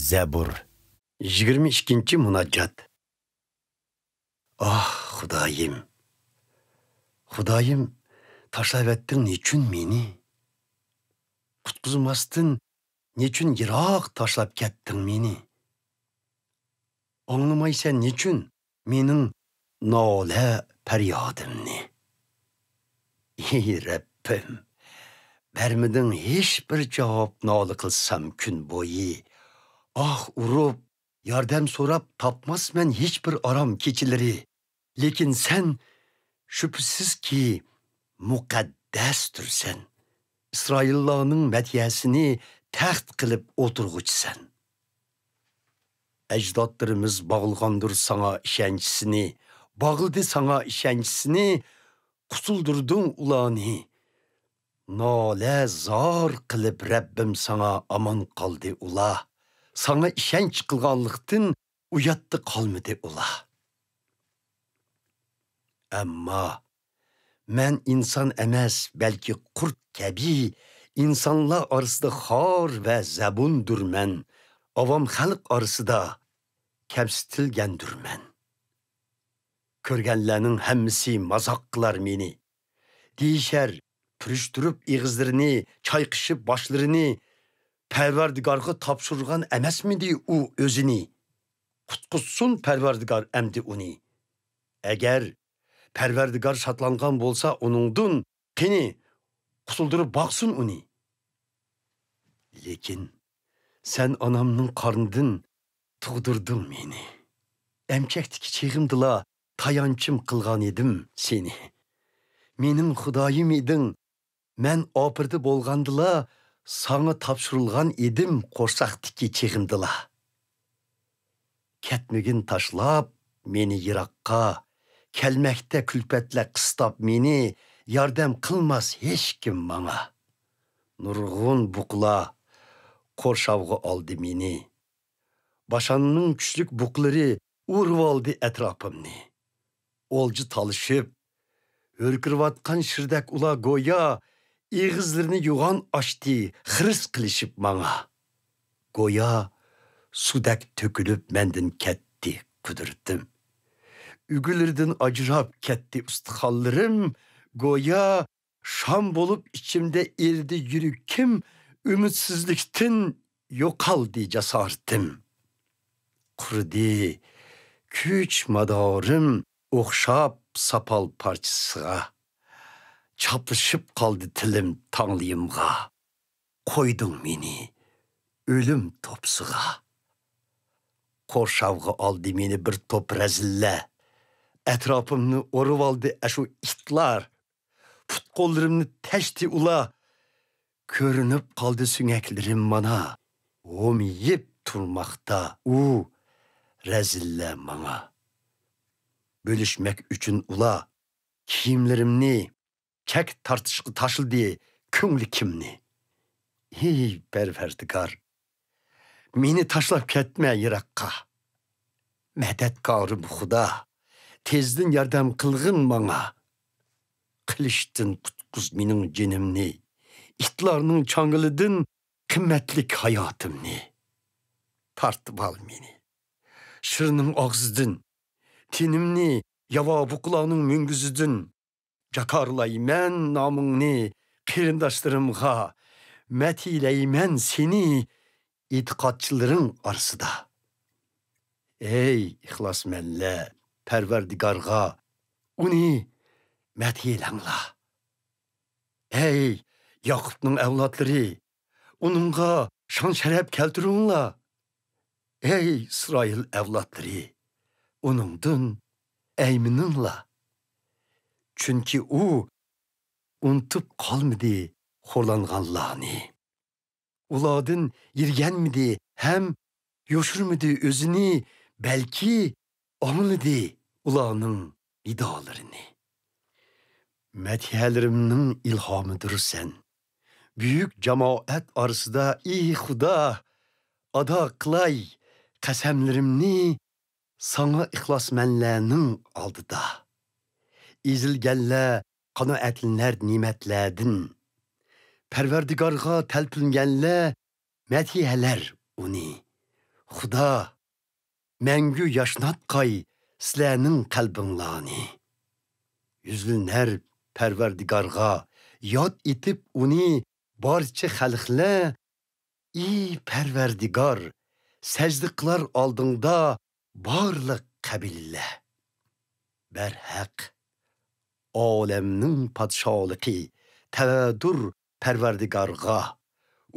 Zebur 22. Munajjat. Ah Xudoyim, Xudoyim, tashlavetding nechun meni? Qutqizmasdin nechun yiroq tashlab ketding meni? Anglamaysan nechun mening nola faryodimni? Ey Rabbim, bermiding hech bir javob nola qilsam kun bo'yi. Ah urib, yordam so'rab topmasman hech bir aram kechalari. Lekin sen shubsizki muqaddasdirsan. İsraillarning madhiyasini taxt qilib o'tirg'uchisan. Ajdodlarimiz bog'ilgandir sana ishonchisini, bog'ildi sana ishonchisini, qutuldurding ularni. Nola zor qilib Rabbim sana aman qoldi ular. Sana ishonch qilganlikdan uyatda qolmadi ular. Ammo men inson emas, balki qurt kabi insonlar orasida xor va zabundurman. Avam xalq orasida kamsitilgandurman. Ko'rganlarning hammasi mazoq qilar meni. Deyishar, turishtirib ig'izlarini, chayqishib boshlarini Parvardigorga topshirgan emasmidi u o'zini? Qutqizsin Parvardigor amdi uni. Agar Parvardigor shatlangan bo'lsa uningdan qani qutuldirib boqsin uni. Lekin sen onamning qornidan tug'dirding meni. Emchakdiki cheg'imdila tayanchim qilgan edim seni. Mening Xudoyim eding. Men opirdi bo'lgandila sana topshirilgan edim qo'rsaqdiki cheg'imdila. Ketmigin tashlab meni yiroqqa, kelmakda kulpatla qistab meni yordam qilmas hech kim manga. Nurg'un buqla qo'rshavg'i oldi meni. Başanning kuchlik buqlari urib oldi atrofimni. Olji talishib, o'rkirayotgan shirdak ular go'yo ig'izlarini yo'g'on ochdi, xiris qilishib manga. Go'yo sudak to'kilib mendan ketdi qudratim. Ügülirden acırap ketdi ustixonlarim, go'yo sham bo'lib ichimda erdi yuragim, ümidsizlikdan yo'qoldi jasoratim. Qurdi kuch madorim o'xshab sapal parchasiga. Çaplışıp qaldı tilim tanlıyımğa. Qoydun meni ölüm topsuğa. Qo'rshavg'i oldi meni bir top razilla. Etrafımni o'rib oldi ashu itlar. Put-qo'llarimni tashdi ular. Ko'rinib qoldi sungaklarim mana. O'miyib turmoqda u razilla manga. Bölüşmek üçün ular kiyimlerimni kek tartışqı taşıldı ko'ngli kimni. Ey Parvardigor, meni tashlab ketma yiroqqa. Madadkorim Xudo, tezdin yordam qilg'in manga. Qilishdan qutqiz mening jinimni, itlarning changilidan qimmatlik hayotimni. Tortib ol meni. Shirning og'zidan, tenimni yavo buqlarning mung'izidan. Jakarlayman namingni qarindoshlarımga, matiylayman seni e'tiqodchilaring orasida. Ey ixlosmandlar, Parvardigorga uni matiyalanglar. Ey Yaqubning avlodlari, uningga shon sharaf keltiringlar. Ey İsrail avlodlari, uningdan aymininglar. Çünkü u unutup qalmidi xo'rlanganlarni. Ulardan yirganmidi hem yoshirmidi o'zini, balki angladi ularning nidolarini. Madhiyalarimning ilhomidir sen. Büyük cemaat orasida ey Xudo, ado qilay qasamlarimni sana ixlosmandlarning oldida. İzilgenler qanoatlanlar nimetlerden. Parvardigorga talpinganlar matihalar uni. Xudo мәңгү yaşnatqay sizlərning qalbinglarni. Yüzlüner Parvardigarga yod etib uni barcha xalqlar ey Parvardigar sajda qilar oldingda barliq qabillar. Berhaq olamning podshohligi tavadur Parvardigarga.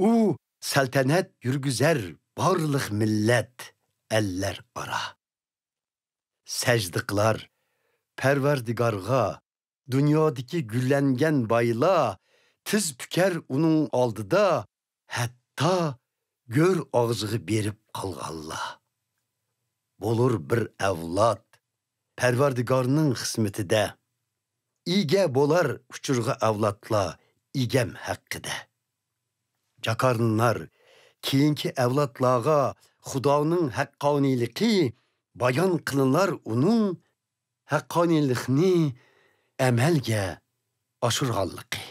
U saltanat yurgizar barliq millat eller ara. Sajda qilar Parvardigarga dunyodagi gullangan baylar tiz pükər uning oldida hatto gör og'ziga berib qolganlar. Bo'lur bir avlod Parvardigarning xizmatida. İge bo'lar uchurg'a avlodlar igam haqqida. Jakarnlar keyingi avlodlarga Xudoning haqqoniyligi bayon qilinar uning haqqoniylikni amalga oshirganligi.